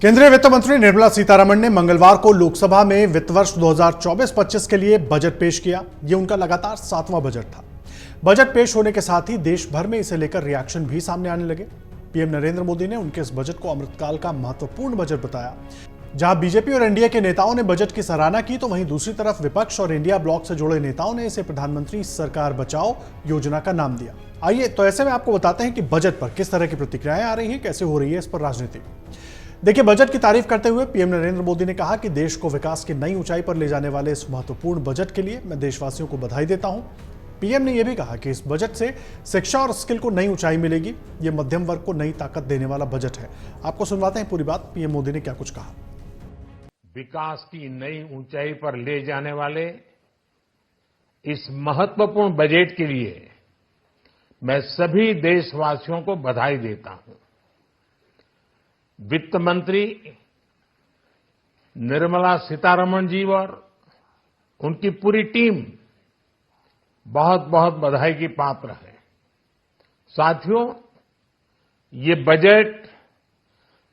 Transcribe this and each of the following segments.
केंद्रीय वित्त मंत्री निर्मला सीतारमण ने मंगलवार को लोकसभा में वित्त वर्ष 2024-25 के लिए बजट पेश किया। ये उनका लगातार 7वां बजट था। बजट पेश होने के साथ ही देश भर में इसे लेकर रिएक्शन भी सामने आने लगे। पीएम नरेंद्र मोदी ने उनके इस बजट को अमृतकाल का महत्वपूर्ण बजट बताया। जहां बीजेपी और एनडीए के नेताओं ने बजट की सराहना की, तो वहीं दूसरी तरफ विपक्ष और इंडिया ब्लॉक से जुड़े नेताओं ने इसे प्रधानमंत्री सरकार बचाओ योजना का नाम दिया। आइए तो ऐसे में आपको बताते हैं कि बजट पर किस तरह की प्रतिक्रियाएं आ रही हैं, कैसे हो रही है इस पर राजनीति। देखिए, बजट की तारीफ करते हुए पीएम नरेंद्र मोदी ने कहा कि देश को विकास की नई ऊंचाई पर ले जाने वाले इस महत्वपूर्ण बजट के लिए मैं देशवासियों को बधाई देता हूं। पीएम ने यह भी कहा कि इस बजट से शिक्षा और स्किल को नई ऊंचाई मिलेगी। ये मध्यम वर्ग को नई ताकत देने वाला बजट है। आपको सुनवाते हैं पूरी बात, पीएम मोदी ने क्या कुछ कहा। विकास की नई ऊंचाई पर ले जाने वाले इस महत्वपूर्ण बजट के लिए मैं सभी देशवासियों को बधाई देता हूं। वित्त मंत्री निर्मला सीतारमण जी और उनकी पूरी टीम बहुत बहुत बधाई की पात्र है। साथियों, ये बजट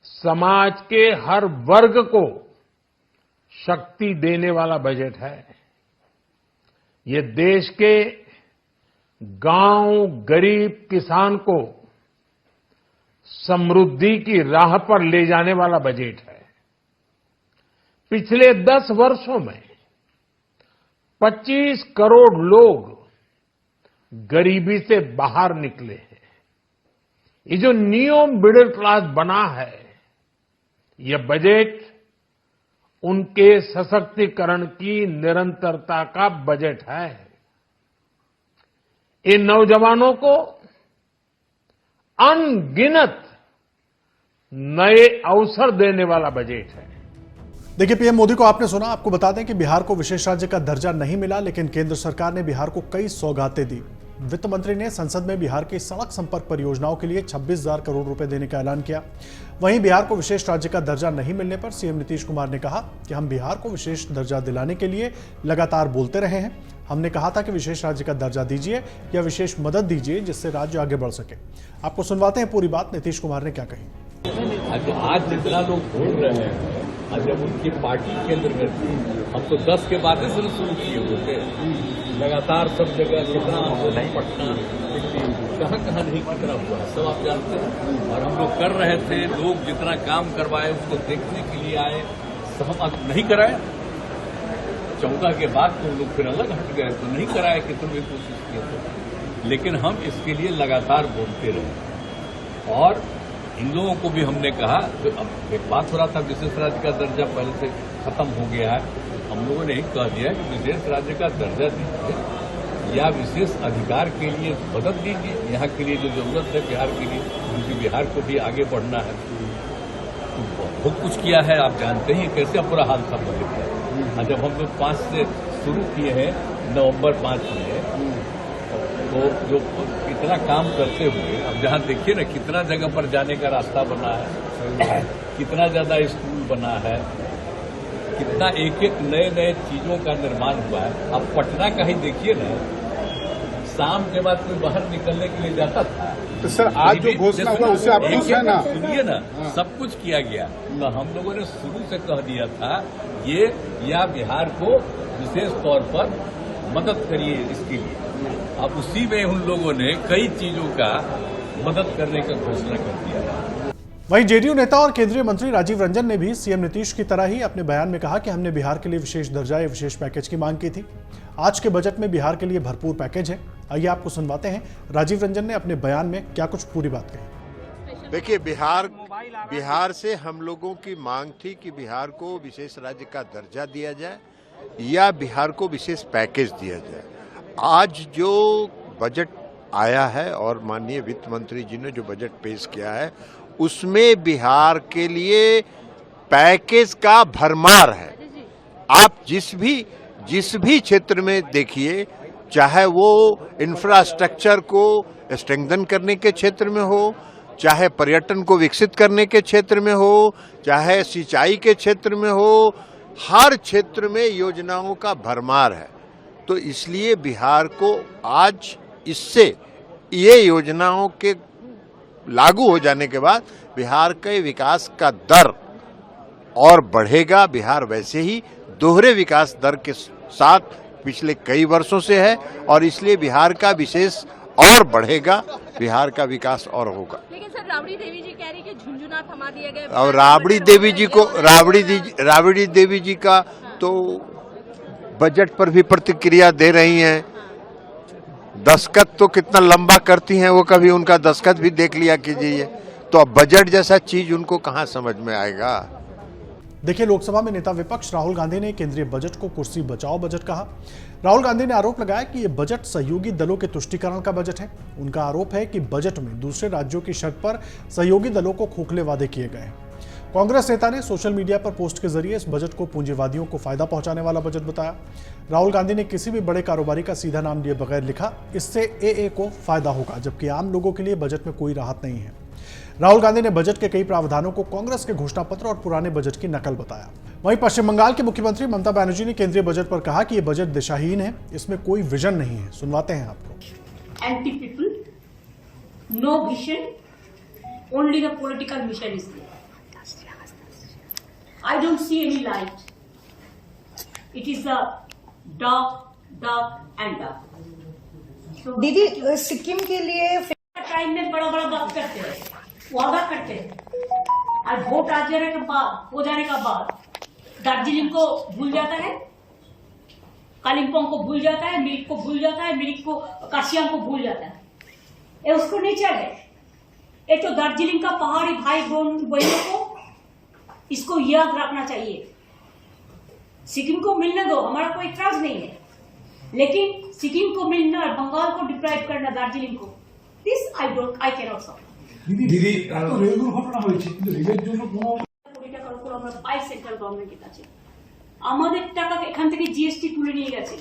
समाज के हर वर्ग को शक्ति देने वाला बजट है। ये देश के गांव, गरीब किसान को समृद्धि की राह पर ले जाने वाला बजट है। पिछले 10 वर्षों में 25 करोड़ लोग गरीबी से बाहर निकले हैं। ये जो न्यू मिडिल क्लास बना है, यह बजट उनके सशक्तिकरण की निरंतरता का बजट है। इन नौजवानों को अनगिनत नए अवसर देने वाला बजट है। देखिए, पीएम मोदी को आपने सुना। आपको बता दें कि बिहार को विशेष राज्य का दर्जा नहीं मिला, लेकिन केंद्र सरकार ने बिहार को कई सौगातें दी। वित्त मंत्री ने संसद में बिहार की सड़क संपर्क परियोजनाओं के लिए 26,000 करोड़ रुपए देने का ऐलान किया। वहीं बिहार को विशेष राज्य का दर्जा नहीं मिलने पर सीएम नीतीश कुमार ने कहा कि हम बिहार को विशेष दर्जा दिलाने के लिए लगातार बोलते रहे हैं। हमने कहा था कि विशेष राज्य का दर्जा दीजिए या विशेष मदद दीजिए जिससे राज्य आगे बढ़ सके। आपको सुनवाते हैं पूरी बात, नीतीश कुमार ने क्या कही। आज जितना लोग बोल रहे हैं, जब उनकी पार्टी केंद्र में थी, हम तो 10 के बाद से शुरू किए हुए थे। लगातार सब जगह कितना पटना, कहाँ नहीं कितना हुआ सब आप जानते हैं। और हम लोग कर रहे थे, लोग जितना काम करवाए उसको देखने के लिए आए, सब हम नहीं कराए। 14 के बाद तो लोग फिर अलग हट गए, तो नहीं कराए कि तुम भी कोशिश किए थे। लेकिन हम इसके लिए लगातार बोलते रहे। और इन लोगों को भी हमने कहा, तो अब एक बात हो रहा था, विशेष राज्य का दर्जा पहले से खत्म हो गया है। हम लोगों ने कह दिया कि विशेष राज्य का दर्जा दीजिए या विशेष अधिकार के लिए मदद दीजिए। यहाँ के लिए जो जरूरत है बिहार के लिए, क्योंकि बिहार को भी आगे बढ़ना है। तो बहुत कुछ किया है, आप जानते हैं कैसे बुरा हाल था बजट का। जब हम लोग 5 से शुरू किए हैं, नवंबर 5 में, तो जो इतना काम करते हुए अब जहां देखिए ना कितना जगह पर जाने का रास्ता बना है, कितना ज्यादा स्कूल बना है, कितना एक एक नए चीजों का निर्माण हुआ है। अब पटना का ही देखिए ना, शाम के बाद कोई बाहर निकलने के लिए जाता था। तो सर आज जो घोषणा हुआ उससे आप खुश हैं ना? सुनिए ना, सब कुछ किया गया। तो हम लोगों ने शुरू से कह दिया था ये, या बिहार को विशेष तौर पर मदद करिए इसके लिए। अब उसी में उन लोगों ने कई चीजों का मदद करने का घोषणा कर दिया। वहीं जेडीयू नेता और केंद्रीय मंत्री राजीव रंजन ने भी सीएम नीतीश की तरह ही अपने बयान में कहा कि हमने बिहार के लिए विशेष दर्जा या विशेष पैकेज की मांग की थी। आज के बजट में बिहार के लिए भरपूर पैकेज है। आइए आपको सुनवाते हैं राजीव रंजन ने अपने बयान में क्या कुछ पूरी बात कही। देखिए, बिहार से हम लोगों की मांग थी कि बिहार को विशेष राज्य का दर्जा दिया जाए या बिहार को विशेष पैकेज दिया जाए। आज जो बजट आया है और माननीय वित्त मंत्री जी ने जो बजट पेश किया है, उसमें बिहार के लिए पैकेज का भरमार है। आप जिस भी क्षेत्र में देखिए, चाहे वो इंफ्रास्ट्रक्चर को स्ट्रेंथन करने के क्षेत्र में हो, चाहे पर्यटन को विकसित करने के क्षेत्र में हो, चाहे सिंचाई के क्षेत्र में हो, हर क्षेत्र में योजनाओं का भरमार है। तो इसलिए बिहार को आज इससे ये योजनाओं के लागू हो जाने के बाद बिहार के विकास का दर और बढ़ेगा। बिहार वैसे ही दोहरे विकास दर के साथ पिछले कई वर्षों से है और इसलिए बिहार का विशेष और बढ़ेगा, बिहार का विकास और होगा। लेकिन सर राबड़ी देवी जी कह रही कि झुंझुना थमा दिया गया और राबड़ी देवी जी का तो बजट पर भी प्रतिक्रिया दे रही हैं। दस्तखत तो कितना लंबा करती हैं, वो कभी उनका दस्तखत भी देख लिया कीजिए। तो अब बजट जैसा चीज उनको कहां समझ में आएगा। देखिए, लोकसभा में नेता विपक्ष राहुल गांधी ने केंद्रीय बजट को कुर्सी बचाओ बजट कहा। राहुल गांधी ने आरोप लगाया कि यह बजट सहयोगी दलों के तुष्टीकरण का बजट है। उनका आरोप है कि बजट में दूसरे राज्यों की शर्त पर सहयोगी दलों को खोखले वादे किए गए हैं। कांग्रेस नेता ने सोशल मीडिया पर पोस्ट के जरिए इस बजट को पूंजीवादियों को फायदा पहुंचाने वाला बजट बताया। राहुल गांधी ने किसी भी बड़े कारोबारी का सीधा नाम लिए बगैर लिखा, इससे एए को फायदा होगा, जबकि आम लोगों के लिए बजट में कोई राहत नहीं है। राहुल गांधी ने बजट के कई प्रावधानों को कांग्रेस के घोषणा पत्र और पुराने बजट की नकल बताया। वहीं पश्चिम बंगाल के मुख्यमंत्री ममता बनर्जी ने केंद्रीय बजट पर कहा कि यह बजट दिशाहीन है, इसमें कोई विजन नहीं है। सुनवाते हैं आपको। Anti people, no vision, only the political mission is there. I don't see any light. It is a dark and dark. दीदी, सिक्किम के लिए टाइम में बड़ा बात करते हैं, वादा करते हैं, और वोट आ जाने के बाद दार्जिलिंग को भूल जाता है, कालिम्पोंग को भूल जाता है, मिरिक को भूल जाता है, मिरिक को काशियांग को भूल जाता है। ये उसको नहीं चाहिए। ये तो दार्जिलिंग का पहाड़ी भाई बहनों को इसको याद रखना चाहिए। सिक्किम को मिलने दो, हमारा कोई इतराज नहीं है, लेकिन सिक्किम को मिलना और बंगाल को डिप्राइव करना दार्जिलिंग को, this I can not support. দিদি এত রেল দুর্ঘটনা হয়েছে কিন্তু রেলের জন্য কোনো কোটি টাকার উপর আমরা পাই সেন্ট্রাল গভর্নমেন্টের কাছে। আমাদের টাকা এখান থেকে জিএসটি তুলে নিয়ে গেছে,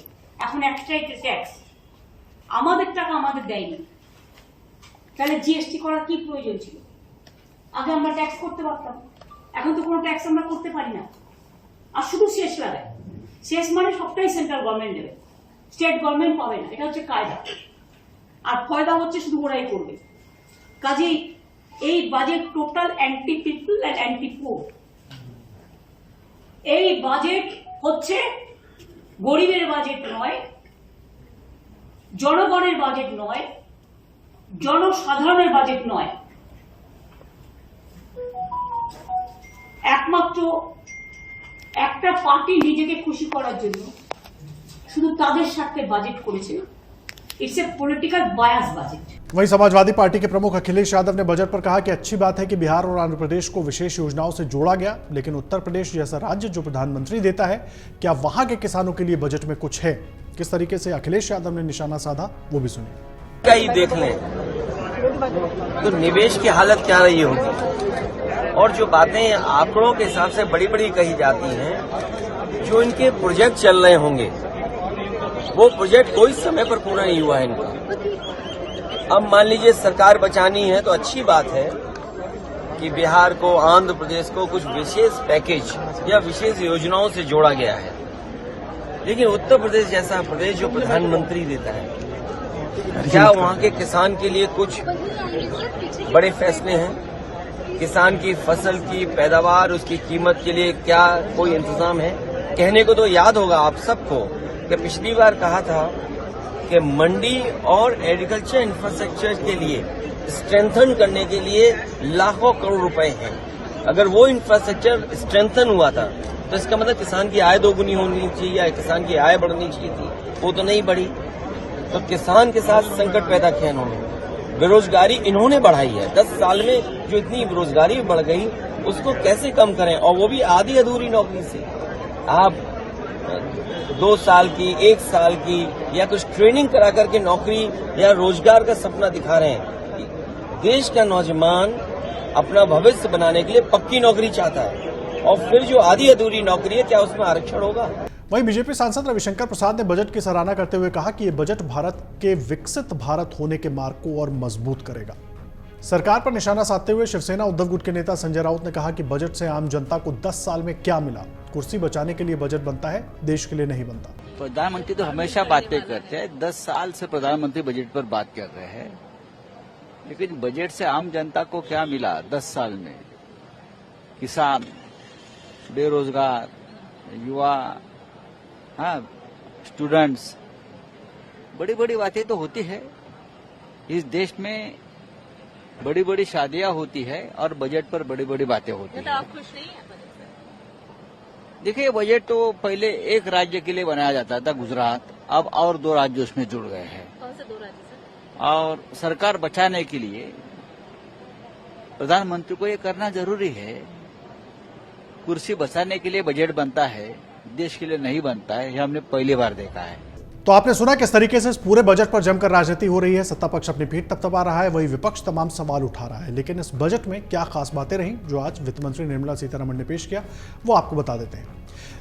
এখন একটাই ট্যাক্স। আমাদের টাকা আমাদের দেয়নি, তাহলে জিএসটি করার কি প্রয়োজন ছিল? আগে আমরা ট্যাক্স করতে পারতাম, এখন তো কোনো ট্যাক্স আমরা করতে পারি না। আর শুধু শেষ লাগায়, শেষ মানে সবটাই সেন্ট্রাল গভর্নমেন্ট দেবে, স্টেট গভর্নমেন্ট পাবে না। এটা হচ্ছে কায়দা, আর ফয়দা হচ্ছে শুধু ওরাই করবে। কাজেই এই budget total anti people and anti poor. এই বাজেট হচ্ছে গরিবের বাজেট নয়, জনগণের বাজেট নয়, জনসাধারণের বাজেট নয়। একমাত্র একটা পার্টি নিজেকে খুশি করার জন্য শুধু তাদের স্বার্থে বাজেট করেছে। It's a political bias budget. वहीं समाजवादी पार्टी के प्रमुख अखिलेश यादव ने बजट पर कहा कि अच्छी बात है कि बिहार और आंध्र प्रदेश को विशेष योजनाओं से जोड़ा गया, लेकिन उत्तर प्रदेश जैसा राज्य जो प्रधानमंत्री देता है, क्या वहां के किसानों के लिए बजट में कुछ है? किस तरीके से अखिलेश यादव ने निशाना साधा, वो भी सुनिए। कई देख लें तो निवेश की हालत क्या रही होगी, और जो बातें आंकड़ों के हिसाब से बड़ी बड़ी कही जाती हैं, जो इनके प्रोजेक्ट चल रहे होंगे वो प्रोजेक्ट कोई समय पर पूरा नहीं हुआ है इनका। अब मान लीजिए सरकार बचानी है तो अच्छी बात है कि बिहार को, आंध्र प्रदेश को कुछ विशेष पैकेज या विशेष योजनाओं से जोड़ा गया है, लेकिन उत्तर प्रदेश जैसा प्रदेश जो प्रधानमंत्री देता है, क्या वहां के किसान के लिए कुछ बड़े फैसले हैं? किसान की फसल की पैदावार, उसकी कीमत के लिए क्या कोई इंतजाम है? कहने को तो याद होगा आप सबको कि पिछली बार कहा था कि मंडी और एग्रीकल्चर इंफ्रास्ट्रक्चर के लिए स्ट्रेंथन करने के लिए लाखों करोड़ रुपए हैं। अगर वो इंफ्रास्ट्रक्चर स्ट्रेंथन हुआ था तो इसका मतलब किसान की आय दोगुनी होनी चाहिए या किसान की आय बढ़नी चाहिए थी, वो तो नहीं बढ़ी। तो किसान के साथ संकट पैदा किया इन्होंने, बेरोजगारी इन्होंने बढ़ाई है। 10 साल में जो इतनी बेरोजगारी बढ़ गई उसको कैसे कम करें, और वो भी आधी अधूरी नौकरी से। आप 2 साल की, 1 साल की या कुछ ट्रेनिंग करा करके नौकरी या रोजगार का सपना दिखा रहे हैं। देश का नौजवान अपना भविष्य बनाने के लिए पक्की नौकरी चाहता है, और फिर जो आधी अधूरी नौकरी है क्या उसमें आरक्षण होगा? वहीं बीजेपी सांसद रविशंकर प्रसाद ने बजट की सराहना करते हुए कहा कि यह बजट भारत के विकसित भारत होने के मार्ग को और मजबूत करेगा। सरकार पर निशाना साधते हुए शिवसेना उद्धव गुट के नेता संजय राउत ने कहा कि बजट से आम जनता को 10 साल में क्या मिला? कुर्सी बचाने के लिए बजट बनता है, देश के लिए नहीं बनता। प्रधानमंत्री तो हमेशा बातें करते हैं, 10 साल से प्रधानमंत्री बजट पर बात कर रहे हैं, लेकिन बजट से आम जनता को क्या मिला 10 साल में? किसान, बेरोजगार, युवा, हाँ, स्टूडेंट्स, बड़ी बड़ी बातें तो होती है। इस देश में बड़ी बड़ी शादियां होती है और बजट पर बड़ी बड़ी बातें होती है। तो आप खुश नहीं हैं? देखिए, बजट तो पहले एक राज्य के लिए बनाया जाता था, गुजरात, अब और 2 राज्य उसमें जुड़ गए हैं। कौन से 2 राज्य सर? और सरकार बचाने के लिए प्रधानमंत्री को ये करना जरूरी है। कुर्सी बचाने के लिए बजट बनता है, देश के लिए नहीं बनता है, ये हमने पहली बार देखा है। तो आपने सुना किस तरीके से इस पूरे बजट पर जमकर राजनीति हो रही है। सत्ता पक्ष अपनी पीठ थपथपा रहा है, वही विपक्ष तमाम सवाल उठा रहा है। लेकिन इस बजट में क्या खास बातें रहीं जो आज वित्त मंत्री निर्मला सीतारमण ने पेश किया, वो आपको बता देते हैं।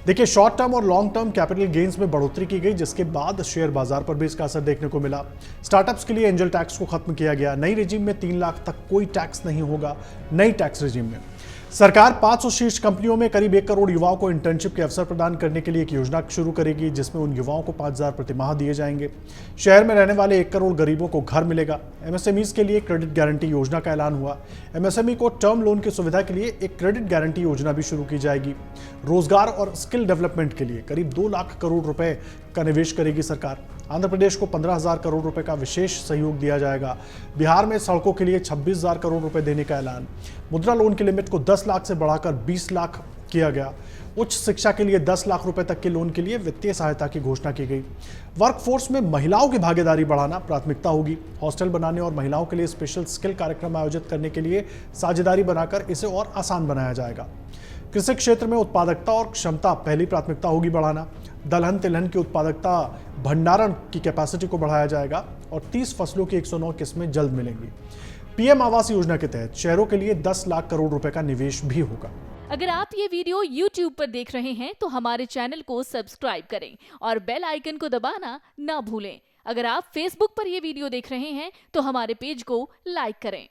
देखिए, शॉर्ट टर्म और लॉन्ग टर्म कैपिटल गेन्स में बढ़ोतरी की गई, जिसके बाद शेयर बाजार पर भी इसका असर देखने को मिला। स्टार्टअप्स के लिए एंजल टैक्स को खत्म किया गया। नई रेजिम में 3 लाख तक कोई टैक्स नहीं होगा। नई टैक्स रेजिम में सरकार 500 शीर्ष कंपनियों में करीब 1 करोड़ युवाओं को इंटर्नशिप के अवसर प्रदान करने के लिए एक योजना शुरू करेगी, जिसमें उन युवाओं को 5,000 प्रति माह दिए जाएंगे। शहर में रहने वाले 1 करोड़ गरीबों को घर मिलेगा। एमएसएमईज के लिए क्रेडिट गारंटी योजना का ऐलान हुआ। एमएसएमई को टर्म लोन की सुविधा के लिए एक क्रेडिट गारंटी योजना भी शुरू की जाएगी। रोजगार और स्किल डेवलपमेंट के लिए करीब 2 लाख करोड़ रुपए का निवेश करेगी सरकार। आंध्र प्रदेश को 15,000 करोड़ रुपए का विशेष सहयोग दिया जाएगा। बिहार में सड़कों के लिए 26,000 करोड़ रुपए देने का ऐलान। मुद्रा लोन की लिमिट को 10 लाख से बढ़ाकर 20 लाख किया गया। उच्च शिक्षा के लिए 10 लाख रुपए तक के लोन के लिए वित्तीय सहायता की घोषणा की गई। वर्कफोर्स में महिलाओं की भागीदारी बढ़ाना प्राथमिकता होगी। हॉस्टल बनाने और महिलाओं के लिए स्पेशल स्किल कार्यक्रम आयोजित करने के लिए साझेदारी बनाकर इसे और आसान बनाया जाएगा। कृषि क्षेत्र में उत्पादकता और क्षमता पहली प्राथमिकता होगी बढ़ाना। दलहन तिलहन की उत्पादकता भंडारण की कैपेसिटी को बढ़ाया जाएगा और 30 फसलों की 109 किस्में जल्द मिलेंगी। पीएम आवास योजना के तहत शहरों के लिए 10 लाख करोड़ रुपए का निवेश भी होगा। अगर आप ये वीडियो YouTube पर देख रहे हैं तो हमारे चैनल को सब्सक्राइब करें और बेल आइकन को दबाना ना भूलें। अगर आप Facebook पर ये वीडियो देख रहे हैं तो हमारे पेज को लाइक करें।